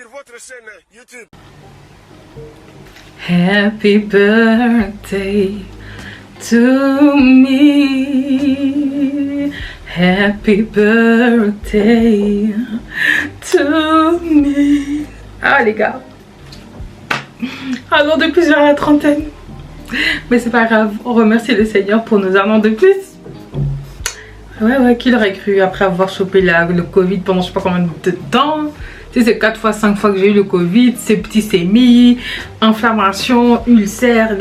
sur votre chaîne YouTube. Happy birthday to me. Happy birthday to me. Ah les gars. Un an de plus vers la trentaine. Mais c'est pas grave, on remercie le Seigneur pour nos un an de plus. Ouais, qui l'aurait cru après avoir chopé le Covid pendant je sais pas combien de temps. Tu sais, c'est 4 fois, 5 fois que j'ai eu le Covid, septicémie, inflammation, ulcère.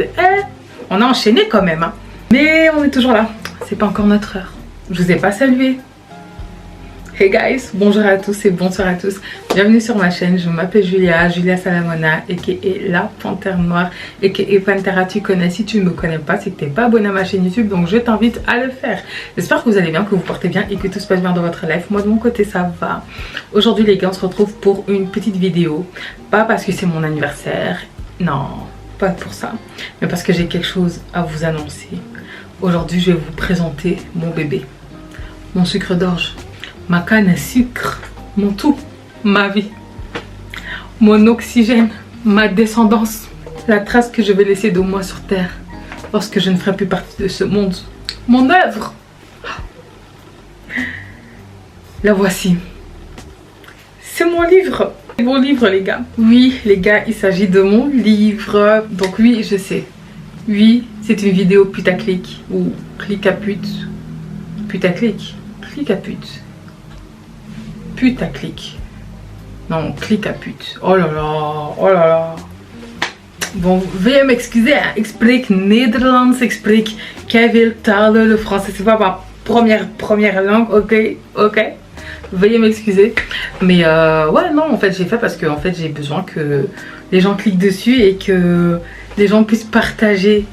On a enchaîné quand même. Hein. Mais on est toujours là. C'est pas encore notre heure. Je vous ai pas salué. Hey guys, bonjour à tous et bonsoir à tous. Bienvenue sur ma chaîne. Je m'appelle Julia Salamona, aka la Panthère Noire, aka Pantera. Tu connais, si tu ne me connais pas, c'est que tu n'es pas abonné à ma chaîne YouTube, donc je t'invite à le faire. J'espère que vous allez bien, que vous portez bien et que tout se passe bien dans votre life. Moi de mon côté ça va. Aujourd'hui les gars, on se retrouve pour une petite vidéo. Pas parce que c'est mon anniversaire, non, pas pour ça, mais parce que j'ai quelque chose à vous annoncer. Aujourd'hui je vais vous présenter mon bébé, mon sucre d'orge, ma canne à sucre, mon tout, ma vie, mon oxygène, ma descendance, la trace que je vais laisser de moi sur terre lorsque je ne ferai plus partie de ce monde, mon œuvre. La voici. C'est mon livre. C'est mon livre les gars. Oui les gars, il s'agit de mon livre. Donc oui, je sais. Oui, c'est une vidéo putaclic ou clic à pute. Putaclic. Clic à pute. Putaclic. Non, clic à pute. Oh là là, oh là là. Bon, veuillez m'excuser, hein. Ik spreek Nederlands, ik spreek keiveel talen. Le français, c'est pas ma première langue, ok. Veuillez m'excuser. Mais ouais, non, en fait, j'ai fait parce que en fait, j'ai besoin que les gens cliquent dessus et que les gens puissent partager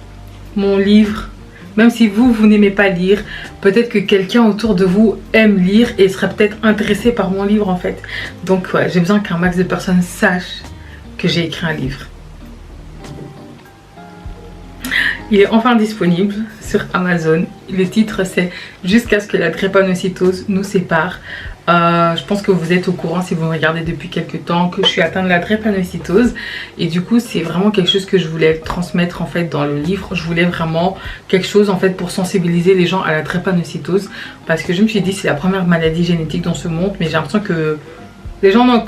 mon livre. Même si vous n'aimez pas lire, peut-être que quelqu'un autour de vous aime lire et serait peut-être intéressé par mon livre en fait. Donc ouais, j'ai besoin qu'un max de personnes sachent que j'ai écrit un livre. Il est enfin disponible sur Amazon. Le titre c'est Jusqu'à ce que la drépanocytose nous sépare. Je pense que vous êtes au courant si vous me regardez depuis quelques temps que je suis atteinte de la drépanocytose et du coup c'est vraiment quelque chose que je voulais transmettre en fait dans le livre. Je voulais vraiment quelque chose en fait pour sensibiliser les gens à la drépanocytose parce que je me suis dit c'est la première maladie génétique dans ce monde, mais j'ai l'impression que les gens,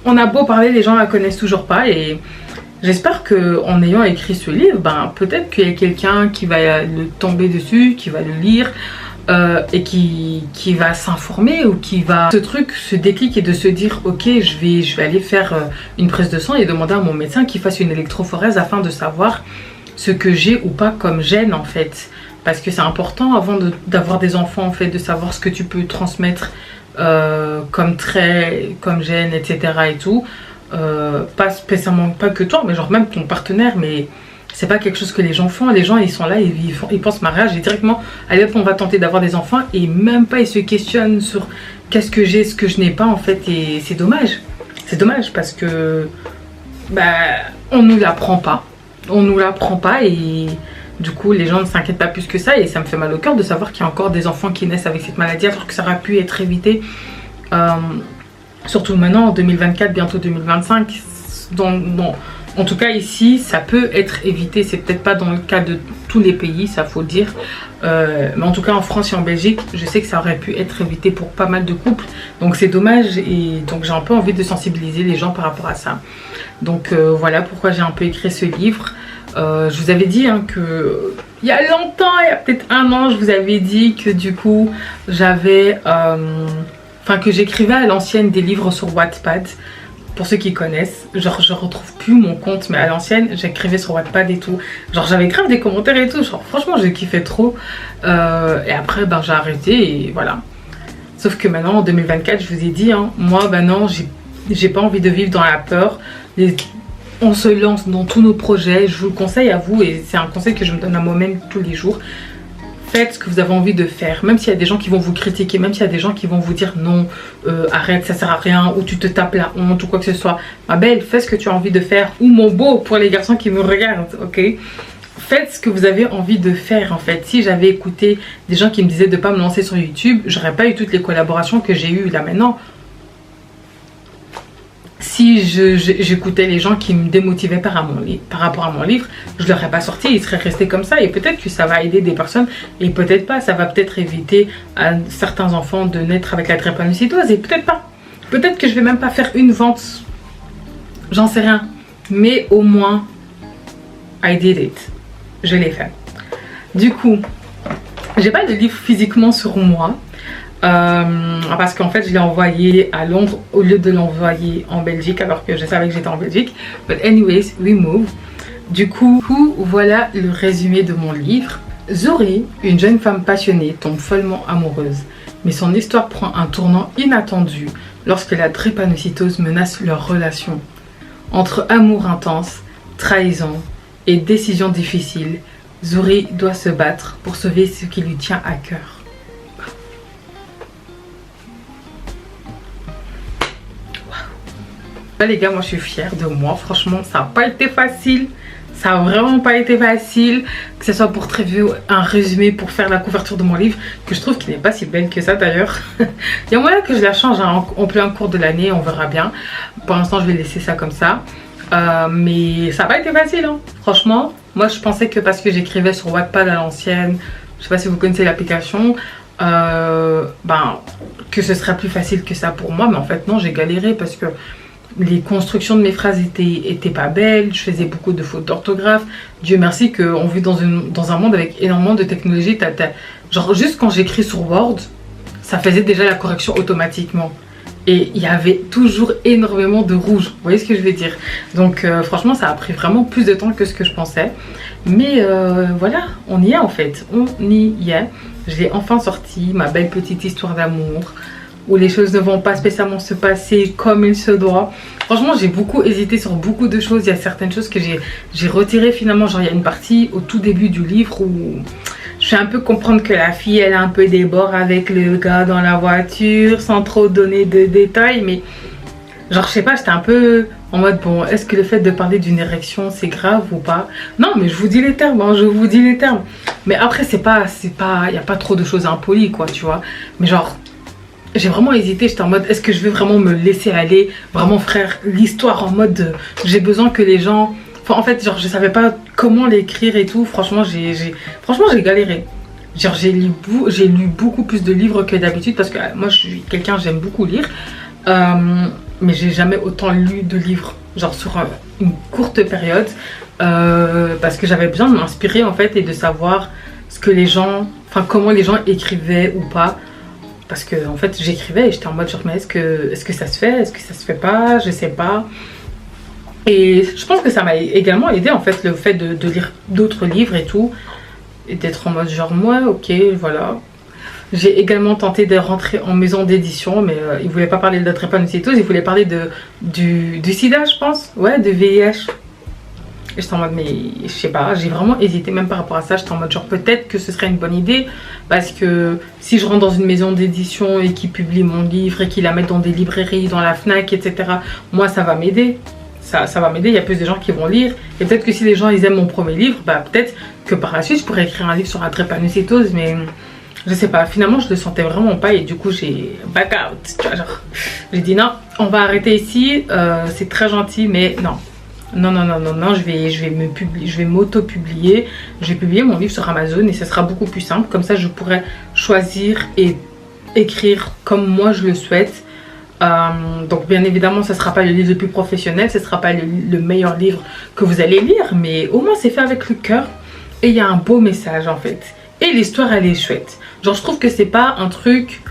on a beau parler, les gens la connaissent toujours pas et j'espère qu'en ayant écrit ce livre, ben, peut-être qu'il y a quelqu'un qui va le tomber dessus, qui va le lire et qui va s'informer ou qui va... Ce truc, ce déclic et de se dire ok, je vais aller faire une prise de sang et demander à mon médecin qu'il fasse une électrophorèse afin de savoir ce que j'ai ou pas comme gène en fait. Parce que c'est important avant d'avoir des enfants en fait, de savoir ce que tu peux transmettre comme trait, comme gène, etc. et tout. Pas spécialement, pas que toi, mais genre même ton partenaire, mais c'est pas quelque chose que les gens font. Les gens ils sont là, ils pensent mariage et directement allez hop on va tenter d'avoir des enfants et même pas ils se questionnent sur qu'est-ce que j'ai, ce que je n'ai pas en fait. Et c'est dommage parce que bah on nous l'apprend pas, et du coup les gens ne s'inquiètent pas plus que ça et ça me fait mal au cœur de savoir qu'il y a encore des enfants qui naissent avec cette maladie alors que ça aurait pu être évité. Surtout maintenant en 2024, bientôt 2025, en tout cas ici ça peut être évité. C'est peut-être pas dans le cas de tous les pays, ça faut le dire, mais en tout cas en France et en Belgique je sais que ça aurait pu être évité pour pas mal de couples, donc c'est dommage et donc j'ai un peu envie de sensibiliser les gens par rapport à ça. Donc voilà pourquoi j'ai un peu écrit ce livre. Je vous avais dit hein, que il y a longtemps, il y a peut-être un an, je vous avais dit que du coup j'avais que j'écrivais à l'ancienne des livres sur Wattpad. Pour ceux qui connaissent, genre je retrouve plus mon compte, mais à l'ancienne j'écrivais sur Wattpad et tout. Genre j'avais grave des commentaires et tout, genre franchement j'ai kiffé trop. Et après ben j'ai arrêté et voilà. Sauf que maintenant en 2024 je vous ai dit, hein, moi ben non, j'ai pas envie de vivre dans la peur. On se lance dans tous nos projets, je vous le conseille à vous et c'est un conseil que je me donne à moi-même tous les jours. Faites ce que vous avez envie de faire, même s'il y a des gens qui vont vous critiquer, même s'il y a des gens qui vont vous dire non, arrête, ça sert à rien, ou tu te tapes la honte ou quoi que ce soit. Ma belle, fais ce que tu as envie de faire, ou mon beau pour les garçons qui me regardent, ok? Faites ce que vous avez envie de faire en fait. Si j'avais écouté des gens qui me disaient de ne pas me lancer sur YouTube, j'aurais pas eu toutes les collaborations que j'ai eues là maintenant. si j'écoutais les gens qui me démotivaient par rapport à mon livre, je ne l'aurais pas sorti, il serait resté comme ça. Et peut-être que ça va aider des personnes et peut-être pas. Ça va peut-être éviter à certains enfants de naître avec la drépanocytose et peut-être pas. Peut-être que je vais même pas faire une vente, j'en sais rien. Mais au moins, I did it. Je l'ai fait. Du coup, j'ai pas de livre physiquement sur moi. Parce qu'en fait je l'ai envoyé à Londres au lieu de l'envoyer en Belgique alors que je savais que j'étais en Belgique. But anyways, we move. Du coup, voilà le résumé de mon livre. Zoé, une jeune femme passionnée, tombe follement amoureuse. Mais son histoire prend un tournant inattendu lorsque la drépanocytose menace leur relation. Entre amour intense, trahison et décisions difficiles, Zoé doit se battre pour sauver ce qui lui tient à cœur. Les gars, moi je suis fière de moi, franchement ça n'a pas été facile, ça a vraiment pas été facile, que ce soit pour traiter un résumé, pour faire la couverture de mon livre, que je trouve qu'il n'est pas si belle que ça d'ailleurs. Il y a moyen que je la change en plein cours de l'année, on verra bien. Pour l'instant je vais laisser ça comme ça, mais ça n'a pas été facile hein. Franchement, moi je pensais que parce que j'écrivais sur Wattpad à l'ancienne, je sais pas si vous connaissez l'application, que ce serait plus facile que ça pour moi, mais en fait non, j'ai galéré parce que les constructions de mes phrases étaient pas belles, je faisais beaucoup de fautes d'orthographe. Dieu merci qu'on vit dans un monde avec énormément de technologie. Genre juste quand j'écris sur Word, ça faisait déjà la correction automatiquement. Et il y avait toujours énormément de rouge, vous voyez ce que je veux dire. Donc franchement ça a pris vraiment plus de temps que ce que je pensais. Mais voilà, on y est en fait, on y est. Je l'ai enfin sorti, ma belle petite histoire d'amour, où les choses ne vont pas spécialement se passer comme il se doit. Franchement j'ai beaucoup hésité sur beaucoup de choses. Il y a certaines choses que j'ai retirées finalement. Genre il y a une partie au tout début du livre où je fais un peu comprendre que la fille elle a un peu des bords avec le gars dans la voiture, sans trop donner de détails. Mais genre je sais pas, j'étais un peu en mode bon, est-ce que le fait de parler d'une érection c'est grave ou pas? Non mais je vous dis les termes hein, je vous dis les termes. Mais après c'est pas, il n'y a pas trop de choses impolies quoi, tu vois. Mais genre j'ai vraiment hésité, j'étais en mode est-ce que je vais vraiment me laisser aller, vraiment faire l'histoire en mode j'ai besoin que les gens... Enfin en fait genre je savais pas comment l'écrire et tout, franchement j'ai galéré. Genre j'ai lu beaucoup plus de livres que d'habitude parce que moi je suis quelqu'un, j'aime beaucoup lire. Mais j'ai jamais autant lu de livres, genre sur une courte période. Parce que j'avais besoin de m'inspirer en fait et de savoir ce que les gens... Enfin comment les gens écrivaient ou pas. Parce que en fait j'écrivais et j'étais en mode genre mais est-ce que ça se fait, est-ce que ça se fait pas, je sais pas. Et je pense que ça m'a également aidé en fait le fait de lire d'autres livres et tout. Et d'être en mode genre moi ok voilà. J'ai également tenté de rentrer en maison d'édition mais ils voulaient pas parler de la drépanocytose, ils voulaient parler du sida je pense. Ouais, de VIH. Et j'étais en mode mais je sais pas, j'ai vraiment hésité même par rapport à ça. J'étais en mode genre peut-être que ce serait une bonne idée parce que si je rentre dans une maison d'édition et qu'ils publient mon livre et qu'ils la mettent dans des librairies, dans la FNAC etc, moi ça va m'aider. Ça va m'aider, il y a plus de gens qui vont lire. Et peut-être que si les gens ils aiment mon premier livre, bah peut-être que par la suite je pourrais écrire un livre sur la drépanocytose. Mais je sais pas, finalement je le sentais vraiment pas et du coup j'ai back out, tu vois, genre j'ai dit non, on va arrêter ici, c'est très gentil mais non. Non, je vais m'auto-publier. Je vais publier mon livre sur Amazon et ce sera beaucoup plus simple. Comme ça, je pourrai choisir et écrire comme moi je le souhaite. Donc, bien évidemment, ce ne sera pas le livre le plus professionnel. Ce ne sera pas le meilleur livre que vous allez lire. Mais au moins, c'est fait avec le cœur. Et il y a un beau message, en fait. Et l'histoire, elle est chouette. Genre, je trouve que c'est pas un truc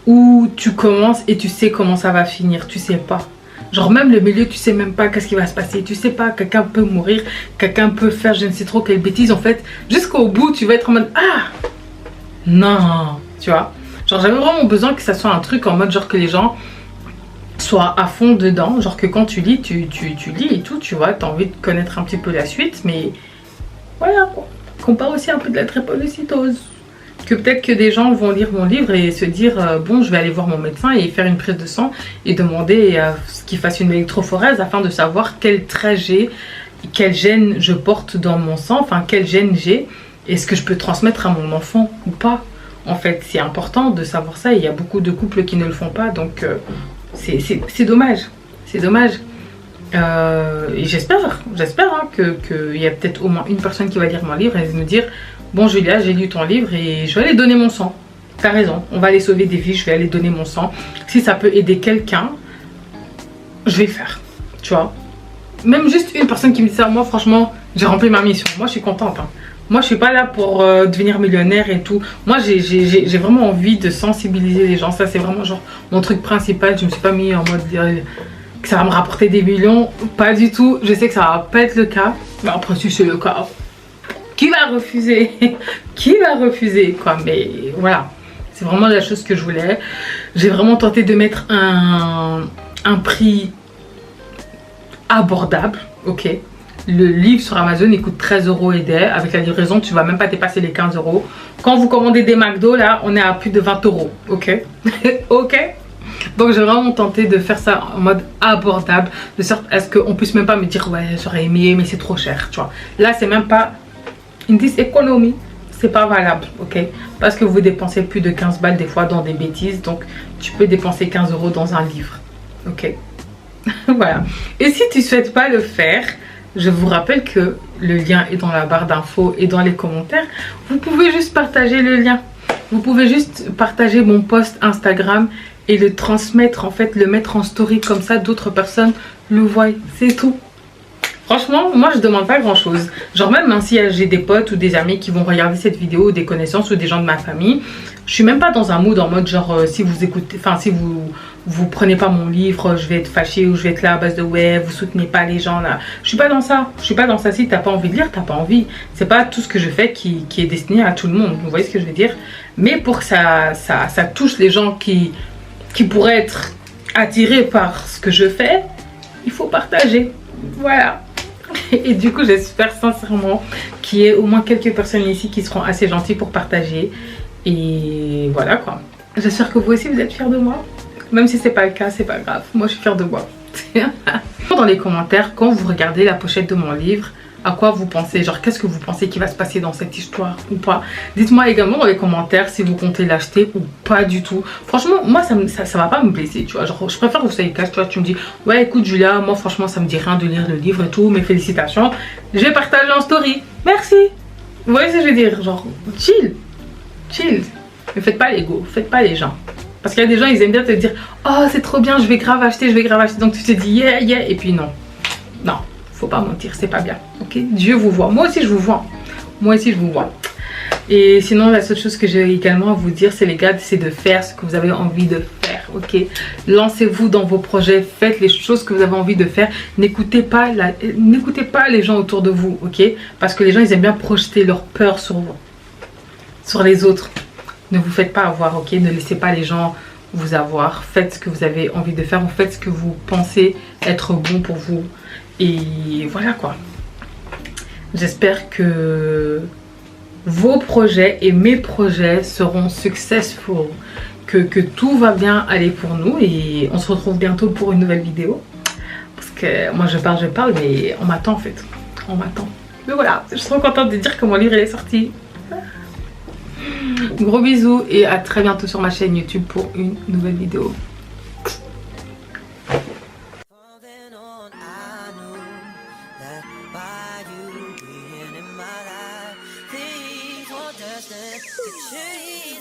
où tu commences et tu sais comment ça va finir. Tu sais pas. Genre même le milieu, tu sais même pas qu'est-ce qui va se passer. Tu sais pas, quelqu'un peut mourir, quelqu'un peut faire je ne sais trop quelle bêtise. En fait, jusqu'au bout, tu vas être en mode ah non, tu vois. Genre j'avais vraiment besoin que ça soit un truc en mode genre que les gens soient à fond dedans. Genre que quand tu lis, tu lis et tout, tu vois. T'as envie de connaître un petit peu la suite. Mais voilà quoi. Qu'on parle aussi un peu de la drépanocytose. Que peut-être que des gens vont lire mon livre et se dire bon je vais aller voir mon médecin et faire une prise de sang et demander qu'il fasse une électrophorèse afin de savoir quel trait j'ai, quel gène je porte dans mon sang, enfin quel gène j'ai, est-ce que je peux transmettre à mon enfant ou pas. En fait c'est important de savoir ça et il y a beaucoup de couples qui ne le font pas donc c'est dommage, c'est dommage. Et j'espère hein, qu'il y a peut-être au moins une personne qui va lire mon livre et me dire bon Julia, j'ai lu ton livre et je vais aller donner mon sang. T'as raison, on va aller sauver des vies, je vais aller donner mon sang. Si ça peut aider quelqu'un, je vais le faire, tu vois. Même juste une personne qui me dit ça, moi franchement, j'ai rempli ma mission. Moi je suis contente. Hein. Moi je suis pas là pour devenir millionnaire et tout. Moi j'ai vraiment envie de sensibiliser les gens. Ça c'est vraiment genre mon truc principal. Je me suis pas mis en mode que ça va me rapporter des millions. Pas du tout. Je sais que ça va pas être le cas. Mais après si c'est le cas, qui va refuser? Qui va refuser quoi? Mais voilà. C'est vraiment la chose que je voulais. J'ai vraiment tenté de mettre un prix abordable, ok. Le livre sur Amazon il coûte 13 € et des. Avec la livraison tu vas même pas dépasser les 15 €. Quand vous commandez des McDo là on est à plus de 20 €, ok. Ok. Donc j'ai vraiment tenté de faire ça en mode abordable, de sorte à ce qu'on puisse même pas me dire ouais j'aurais aimé mais c'est trop cher, tu vois. Là c'est même pas une économie, c'est pas valable, ok. Parce que vous dépensez plus de 15 balles des fois dans des bêtises, donc tu peux dépenser 15 € dans un livre, ok. Voilà. Et si tu souhaites pas le faire, je vous rappelle que le lien est dans la barre d'infos et dans les commentaires. Vous pouvez juste partager le lien. Vous pouvez juste partager mon post Instagram et le transmettre, en fait, le mettre en story comme ça, d'autres personnes le voient. C'est tout. Franchement, moi je demande pas grand chose. Genre même hein, si j'ai des potes ou des amis qui vont regarder cette vidéo, ou des connaissances ou des gens de ma famille, je suis même pas dans un mood en mode genre si vous écoutez, enfin si vous prenez pas mon livre, je vais être fâchée ou je vais être là à base de ouais, vous soutenez pas les gens là. Je suis pas dans ça. Je suis pas dans ça. Si t'as pas envie de lire, t'as pas envie. C'est pas tout ce que je fais qui est destiné à tout le monde. Vous voyez ce que je veux dire? Mais pour que ça touche les gens qui pourraient être attirés par ce que je fais, il faut partager. Voilà. Et du coup j'espère sincèrement qu'il y ait au moins quelques personnes ici qui seront assez gentilles pour partager. Et voilà quoi. J'espère que vous aussi vous êtes fiers de moi. Même si c'est pas le cas, c'est pas grave. Moi je suis fière de moi. Dans les commentaires, quand vous regardez la pochette de mon livre, à quoi vous pensez? Genre qu'est-ce que vous pensez qui va se passer dans cette histoire ou pas? Dites-moi également dans les commentaires si vous comptez l'acheter ou pas du tout. Franchement moi ça va pas me blesser, tu vois. Genre je préfère que vous soyez cash, tu vois. Tu me dis ouais écoute Julia, moi franchement ça me dit rien de lire le livre et tout, mais félicitations, j'ai partagé en story, merci. Vous voyez ce que je veux dire? Genre chill. Ne faites pas l'ego, faites pas les gens. Parce qu'il y a des gens ils aiment bien te dire oh c'est trop bien, je vais grave acheter, donc tu te dis yeah et puis non. Faut pas mentir, c'est pas bien, ok. Dieu vous voit, moi aussi je vous vois, et sinon la seule chose que j'ai également à vous dire c'est les gars, c'est de faire ce que vous avez envie de faire, ok. Lancez-vous dans vos projets, faites les choses que vous avez envie de faire, n'écoutez pas les gens autour de vous, ok, parce que les gens ils aiment bien projeter leur peur sur vous, sur les autres. Ne vous faites pas avoir, ok, ne laissez pas les gens vous avoir, faites ce que vous avez envie de faire, ou faites ce que vous pensez être bon pour vous. Et voilà quoi. J'espère que vos projets et mes projets seront successful, que tout va bien aller pour nous et on se retrouve bientôt pour une nouvelle vidéo. Parce que moi je parle mais on m'attend en fait. On m'attend. Mais voilà, je suis trop contente de dire que mon livre il est sorti. Gros bisous et à très bientôt sur ma chaîne YouTube pour une nouvelle vidéo.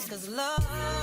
Cause love